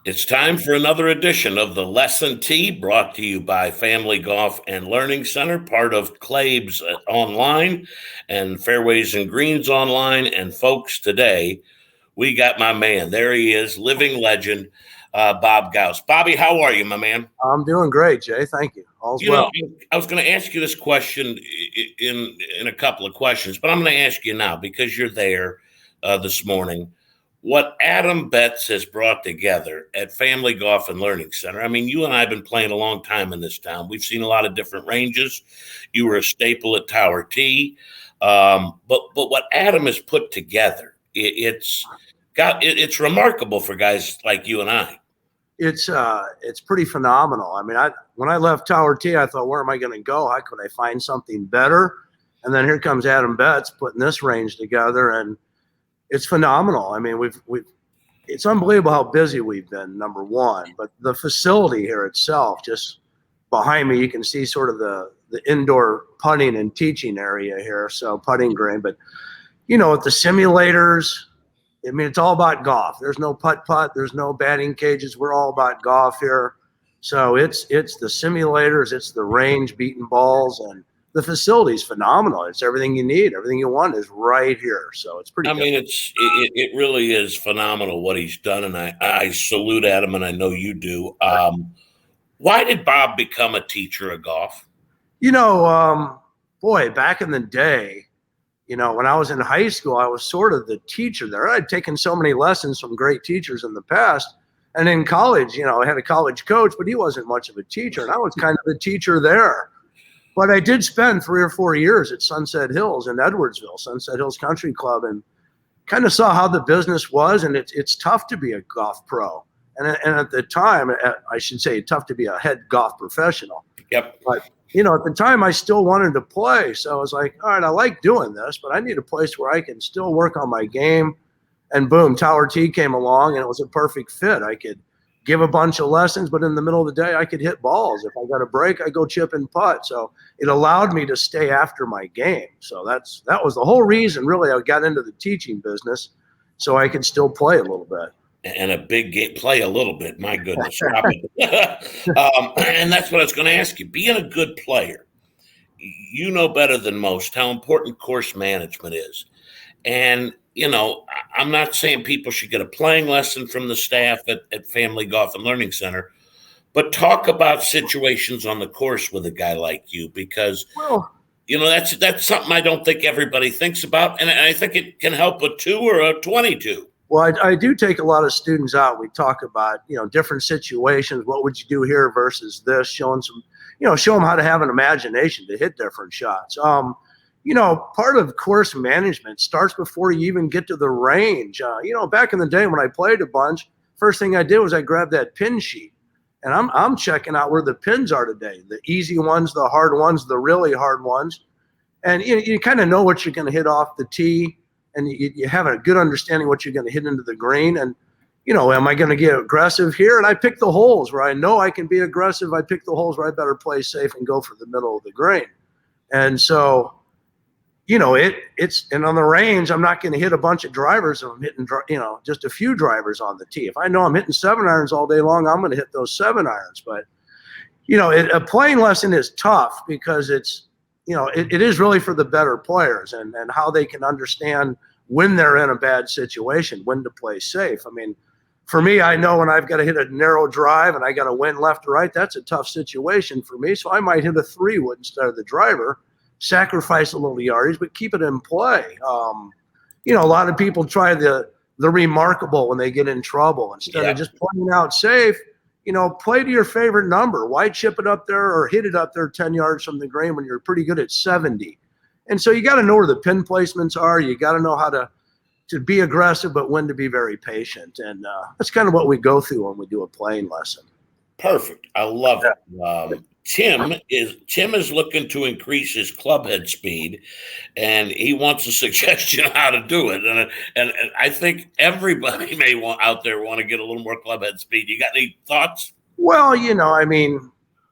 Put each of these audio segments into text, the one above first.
It's time for another edition of the Lesson T, brought to you by Family Golf and Learning Center, part of Claibs Online and Fairways and Greens Online. And folks, today we got my man. There he is, living legend, Bob Gaus. Bobby, how are you, my man? I'm doing great, Jay. Thank you. All's well. I was going to ask you this question in a couple of questions, but I'm going to ask you now because you're there this morning. What Adam Betts has brought together at Family Golf and Learning Center. I mean, you and I have been playing a long time in this town. We've seen a lot of different ranges. You were a staple at Tower T. But what Adam has put together, it's remarkable for guys like you and I. It's pretty phenomenal. I mean, when I left Tower T, I thought, where am I going to go? How could I find something better? And then here comes Adam Betts putting this range together, and it's phenomenal. I mean, it's unbelievable how busy we've been, number one. But the facility here itself, just behind me, you can see sort of the indoor putting and teaching area here, so putting green. But, with the simulators, I mean, it's all about golf. There's no putt-putt. There's no batting cages. We're all about golf here. So it's the simulators. It's the range, beating balls, and the facility's phenomenal. It's everything you need. Everything you want is right here. So it's pretty good. I mean, it really is phenomenal what he's done, and I salute Adam, and I know you do. Why did Bob become a teacher of golf? Boy, back in the day, when I was in high school, I was sort of the teacher there. I'd taken so many lessons from great teachers in the past. And in college, I had a college coach, but he wasn't much of a teacher. And I was kind of the teacher there. But I did spend 3 or 4 years at Sunset Hills in Edwardsville, Sunset Hills Country Club, and kind of saw how the business was. And it's tough to be a golf pro. And at the time, I should say, tough to be a head golf professional. Yep. But, at the time, I still wanted to play. So I was like, all right, I like doing this, but I need a place where I can still work on my game. And boom, Tower T came along, and it was a perfect fit. I could give a bunch of lessons, but in the middle of the day, I could hit balls. If I got a break, I go chip and putt. So it allowed me to stay after my game. So that was the whole reason, really, I got into the teaching business, so I could still play a little bit. And a big game, play a little bit. My goodness. And that's what I was going to ask you. Being a good player, you know better than most how important course management is. And, I'm not saying people should get a playing lesson from the staff at Family Golf and Learning Center, but talk about situations on the course with a guy like you, because, that's something I don't think everybody thinks about. And I think it can help a 2 or a 22. Well, I do take a lot of students out. We talk about, different situations. What would you do here versus this? Showing some, show them how to have an imagination to hit different shots. Part of course management starts before you even get to the range. Back in the day when I played a bunch, first thing I did was I grabbed that pin sheet, and I'm checking out where the pins are today. The easy ones, the hard ones, the really hard ones. And you kind of know what you're going to hit off the tee. And you have a good understanding what you're going to hit into the green. And, am I going to get aggressive here? And I pick the holes where I know I can be aggressive. I pick the holes where I better play safe and go for the middle of the green. And so, and on the range, I'm not going to hit a bunch of drivers. I'm hitting, just a few drivers on the tee. If I know I'm hitting 7-irons all day long, I'm going to hit those 7-irons. But, a playing lesson is tough because it's, it is really for the better players and how they can understand when they're in a bad situation, when to play safe. I mean, for me, I know when I've got to hit a narrow drive and I got to win left or right, that's a tough situation for me. So I might hit a 3-wood instead of the driver, sacrifice a little yardage, but keep it in play. A lot of people try the remarkable when they get in trouble instead of just playing out safe. Play to your favorite number. Why chip it up there or hit it up there 10 yards from the green when you're pretty good at 70? And so you got to know where the pin placements are. You got to know how to be aggressive, but when to be very patient. And that's kind of what we go through when we do a playing lesson. Perfect. I love it. Tim is looking to increase his club head speed, and he wants a suggestion how to do it. And I think everybody may want to get a little more club head speed. You got any thoughts? Well,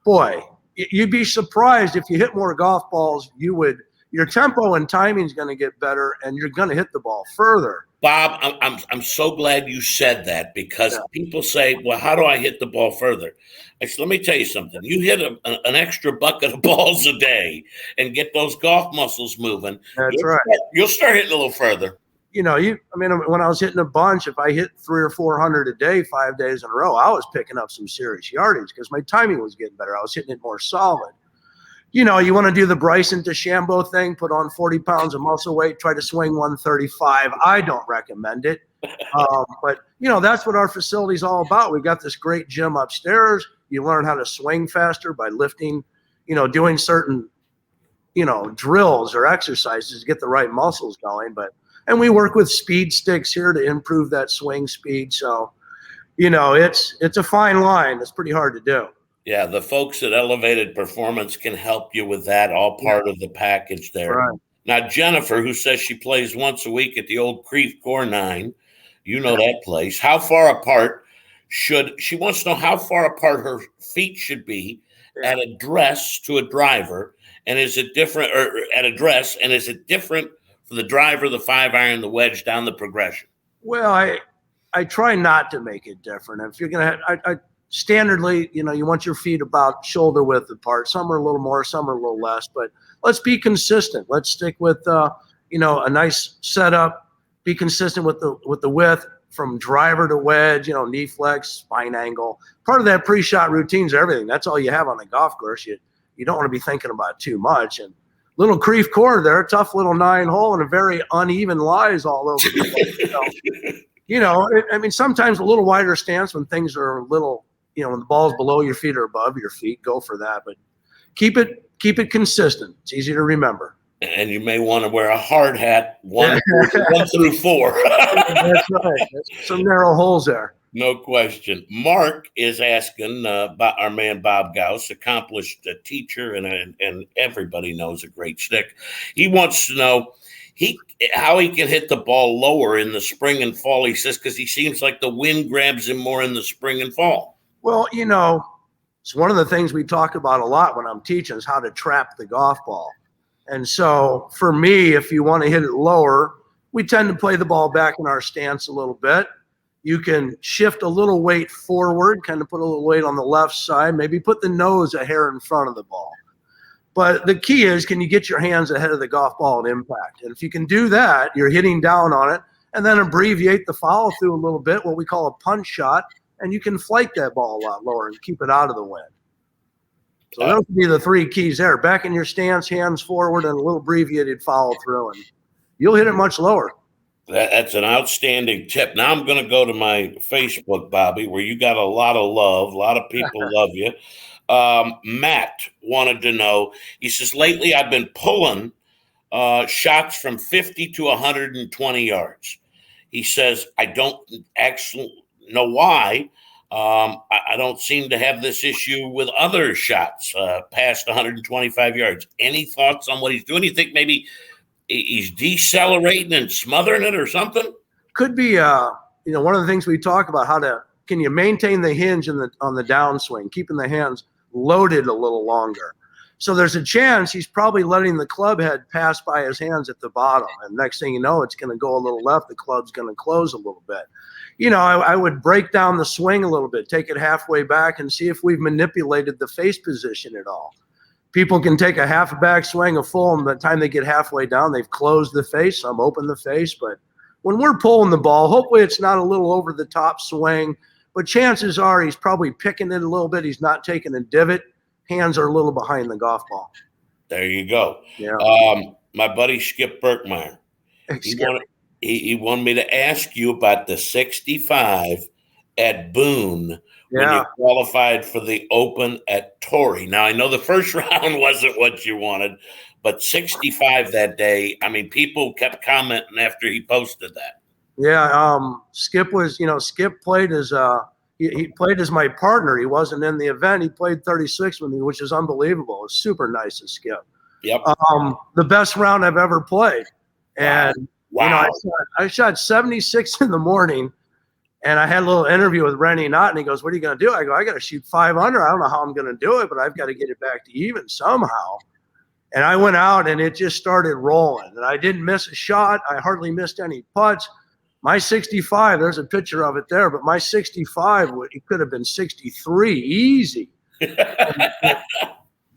boy, you'd be surprised if you hit more golf balls. You would your tempo and timing is going to get better, and you're going to hit the ball further. Bob, I'm so glad you said that, because people say, well, how do I hit the ball further? I said, let me tell you something. You hit an extra bucket of balls a day and get those golf muscles moving. That's right. You'll start hitting a little further. When I was hitting a bunch, if I hit 300 or 400 a day, 5 days in a row, I was picking up some serious yardage because my timing was getting better. I was hitting it more solid. You want to do the Bryson DeChambeau thing, put on 40 pounds of muscle weight, try to swing 135. I don't recommend it. But that's what our facility is all about. We got this great gym upstairs. You learn how to swing faster by lifting, doing certain, drills or exercises to get the right muscles going. And we work with speed sticks here to improve that swing speed. So, it's a fine line. It's pretty hard to do. Yeah, the folks at Elevated Performance can help you with that, all part of the package there. Right. Now, Jennifer, who says she plays once a week at the old Creve Coeur 9, that place. How far apart she wants to know how far apart her feet should be at address to a driver, and is it different, or at address, and is it different for the driver, the 5-iron, the wedge down the progression? Well, I try not to make it different. If you're gonna, I standardly, you want your feet about shoulder width apart. Some are a little more, some are a little less, but let's be consistent. Let's stick with, a nice setup, be consistent with the width from driver to wedge, knee flex, spine angle. Part of that pre-shot routine is everything. That's all you have on the golf course. You don't want to be thinking about too much. And little Creve Coeur there, a tough little 9-hole and a very uneven lies all over the place. Sometimes a little wider stance when things are a little, when the ball's below your feet or above your feet, go for that. But keep it consistent. It's easy to remember. And you may want to wear a hard hat, one through 4. That's right. There's some narrow holes there. No question. Mark is asking about our man Bob Gaus, accomplished teacher and everybody knows a great stick. He wants to know how he can hit the ball lower in the spring and fall. He says because he seems like the wind grabs him more in the spring and fall. Well, it's one of the things we talk about a lot when I'm teaching is how to trap the golf ball. And so for me, if you want to hit it lower, we tend to play the ball back in our stance a little bit. You can shift a little weight forward, kind of put a little weight on the left side, maybe put the nose a hair in front of the ball. But the key is, can you get your hands ahead of the golf ball at impact? And if you can do that, you're hitting down on it, and then abbreviate the follow through a little bit, what we call a punch shot, and you can flake that ball a lot lower and keep it out of the wind. So those would be the 3 keys there. Back in your stance, hands forward, and a little abbreviated follow through, and you'll hit it much lower. That's an outstanding tip. Now I'm going to go to my Facebook, Bobby, where you got a lot of love. A lot of people love you. Matt wanted to know, he says, lately I've been pulling shots from 50 to 120 yards. He says, I don't actually know why. I don't seem to have this issue with other shots past 125 yards. Any thoughts on what he's doing? You think maybe he's decelerating and smothering it or something? Could be, one of the things we talk about, can you maintain the hinge on the downswing, keeping the hands loaded a little longer. So there's a chance he's probably letting the club head pass by his hands at the bottom. And next thing you know, it's going to go a little left. The club's going to close a little bit. I would break down the swing a little bit, take it halfway back and see if we've manipulated the face position at all. People can take a half back swing, a full, and by the time they get halfway down, they've closed the face, some open the face. But when we're pulling the ball, hopefully it's not a little over the top swing, but chances are he's probably picking it a little bit. He's not taking a divot. Hands are a little behind the golf ball. There you go. Yeah. My buddy Skip Berkmeyer, he wanted me to ask you about the 65 at Boone when you qualified for the Open at Torrey. Now, I know the first round wasn't what you wanted, but 65 that day, I mean, people kept commenting after he posted that. Yeah, Skip was, Skip played as he played as my partner. He wasn't in the event. He played 36 with me, which is unbelievable. It was super nice of Skip. Yep. The best round I've ever played. And, wow. I shot 76 in the morning, and I had a little interview with Rennie Knott, and he goes, what are you going to do? I go, I got to shoot 5 under. I don't know how I'm going to do it, but I've got to get it back to even somehow. And I went out and it just started rolling. And I didn't miss a shot. I hardly missed any putts. My 65, there's a picture of it there, but my 65, it could have been 63, easy.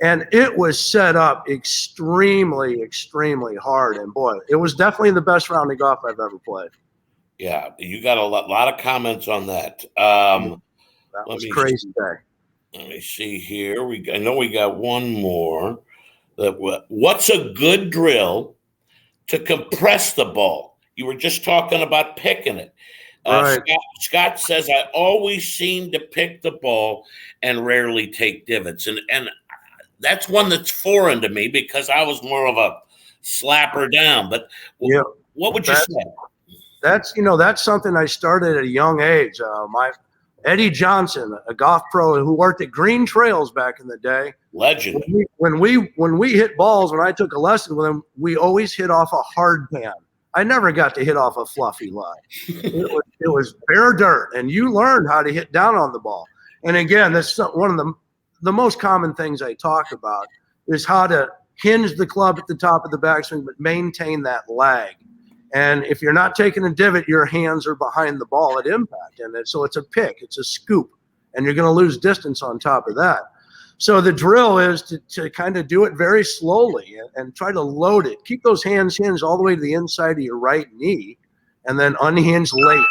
And it was set up extremely, extremely hard. And boy, it was definitely the best round of golf I've ever played. Yeah, you got a lot of comments on that. That was crazy day. Let me see here. I know we got one more. What's a good drill to compress the ball? You were just talking about picking it. Right. Scott says, I always seem to pick the ball and rarely take divots. And that's one that's foreign to me because I was more of a slapper down. But what would you say? That's something I started at a young age. Eddie Johnson, a golf pro who worked at Green Trails back in the day. Legend. When we hit balls, when I took a lesson with him, we always hit off a hard pan. I never got to hit off a fluffy line. It was bare dirt, and you learned how to hit down on the ball. And again, that's one of the most common things I talk about is how to hinge the club at the top of the backswing, but maintain that lag. And if you're not taking a divot, your hands are behind the ball at impact. And so it's a pick, it's a scoop, and you're going to lose distance on top of that. So the drill is to kind of do it very slowly and try to load it. Keep those hands hinged all the way to the inside of your right knee and then unhinge late.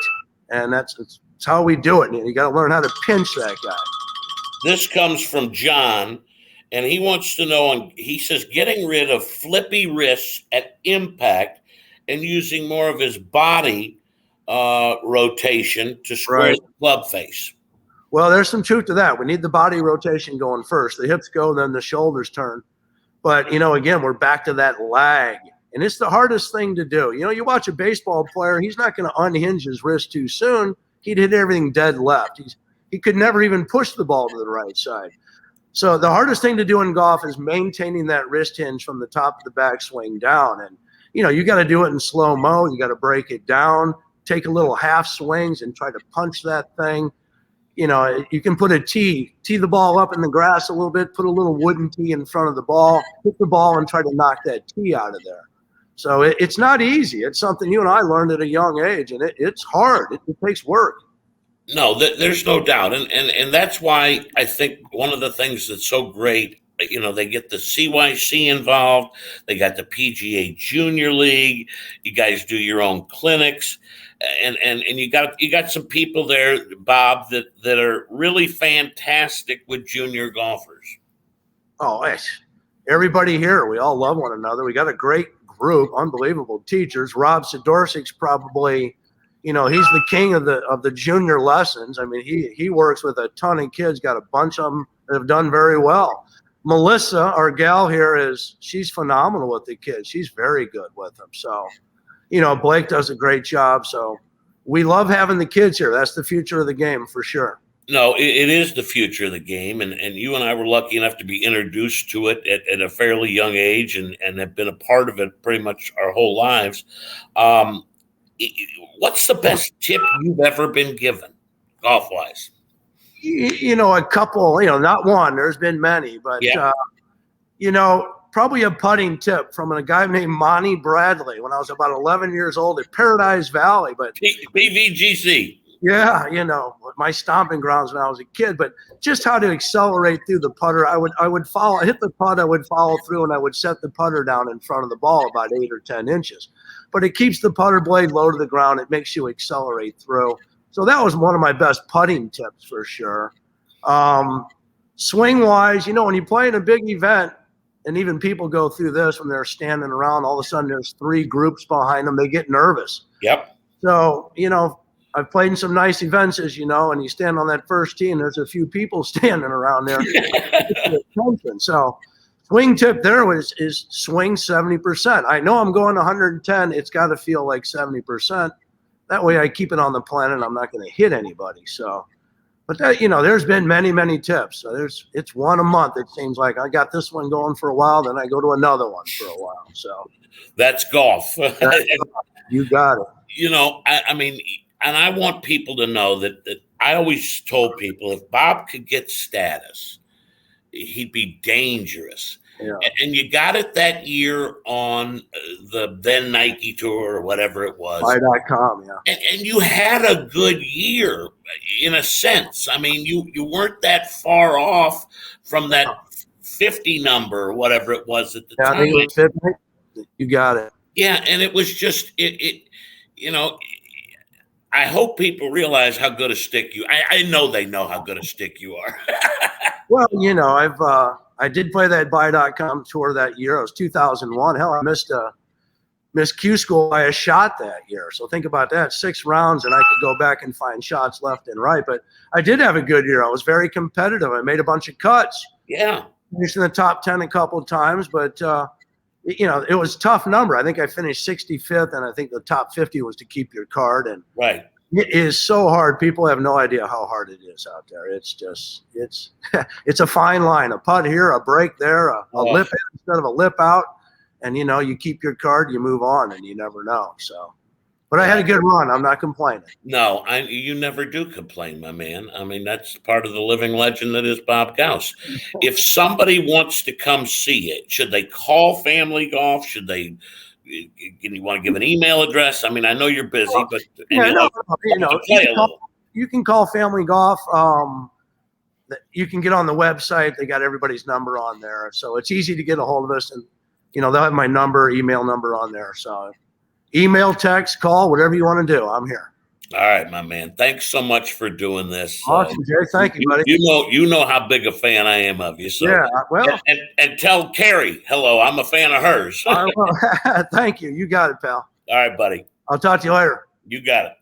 And that's how we do it. And you got to learn how to pinch that guy. This comes from John, and he wants to know, and he says, getting rid of flippy wrists at impact and using more of his body rotation to square the club face. Well, there's some truth to that. We need the body rotation going first. The hips go, then the shoulders turn. But, again, we're back to that lag. And it's the hardest thing to do. You watch a baseball player, he's not going to unhinge his wrist too soon. He'd hit everything dead left. He could never even push the ball to the right side. So the hardest thing to do in golf is maintaining that wrist hinge from the top of the backswing down. And, you got to do it in slow-mo. You got to break it down, take a little half swings and try to punch that thing. You can put a tee the ball up in the grass a little bit, put a little wooden tee in front of the ball, hit the ball and try to knock that tee out of there. So it's not easy. It's something you and I learned at a young age, and it's hard. It takes work. No, there's no doubt. And that's why I think one of the things that's so great, they get the CYC involved. They got the PGA Junior League. You guys do your own clinics. And you got some people there, Bob, that are really fantastic with junior golfers. Oh, everybody here, we all love one another. We got a great group, unbelievable teachers. Rob Sidorsik's probably, he's the king of the junior lessons. I mean, he works with a ton of kids, got a bunch of them that have done very well. Melissa, our gal here, she's phenomenal with the kids. She's very good with them. So, Blake does a great job. So we love having the kids here. That's the future of the game for sure. No, it is the future of the game. And you and I were lucky enough to be introduced to it at a fairly young age and have been a part of it pretty much our whole lives. What's the best tip you've ever been given golf-wise? A couple, not one. There's been many. But, probably a putting tip from a guy named Monty Bradley when I was about 11 years old at Paradise Valley. But BVGC. Yeah, my stomping grounds when I was a kid. But just how to accelerate through the putter. I would follow, hit the putt, I would follow through, and I would set the putter down in front of the ball about 8 or 10 inches. But it keeps the putter blade low to the ground. It makes you accelerate through. So that was one of my best putting tips for sure. Swing-wise, when you play in a big event, and even people go through this when they're standing around, all of a sudden there's 3 groups behind them. They get nervous. Yep. So, I've played in some nice events, as you know, and you stand on that first tee and there's a few people standing around there. So swing tip there is swing 70%. I know I'm going 110. It's got to feel like 70%. That way I keep it on the planet. I'm not going to hit anybody. So, but that, there's been many, many tips. So it's one a month. It seems like I got this one going for a while. Then I go to another one for a while. So that's golf. You got it. I mean, and I want people to know that I always told people if Bob could get status, he'd be dangerous. Yeah. And you got it that year on the then Nike tour or whatever it was. Buy.com, yeah. And you had a good year in a sense. I mean, you weren't that far off from that 50 number or whatever it was at the time. I think it was 50. You got it. Yeah, and it was just you know, I hope people realize how good a stick you. I know they know how good a stick you are. Well, I did play that Buy.com tour that year. It was 2001. Hell, I missed Q school by a shot that year. So think about that. 6 rounds, and I could go back and find shots left and right. But I did have a good year. I was very competitive. I made a bunch of cuts. Yeah. Finished in the top 10 a couple of times, but it was a tough number. I think I finished 65th, and I think the top 50 was to keep your card. And right. It is so hard. People have no idea how hard it is out there. It's just, it's a fine line. A putt here, a break there, a lip in instead of a lip out. And, you keep your card, you move on, and you never know. So, but I had a good run. I'm not complaining. No, you never do complain, my man. I mean, that's part of the living legend that is Bob Gaus. If somebody wants to come see it, should they call Family Golf? Should they? You want to give an email address? I mean, I know you're busy, but you can call Family Golf. You can get on the website. They got everybody's number on there, so it's easy to get a hold of us. And they'll have my number, email number on there. So, email, text, call, whatever you want to do. I'm here. All right, my man. Thanks so much for doing this. Awesome, Jay. Thank you, buddy. You know how big a fan I am of you. So yeah, well, and tell Carrie hello. I'm a fan of hers. Thank you. You got it, pal. All right, buddy. I'll talk to you later. You got it.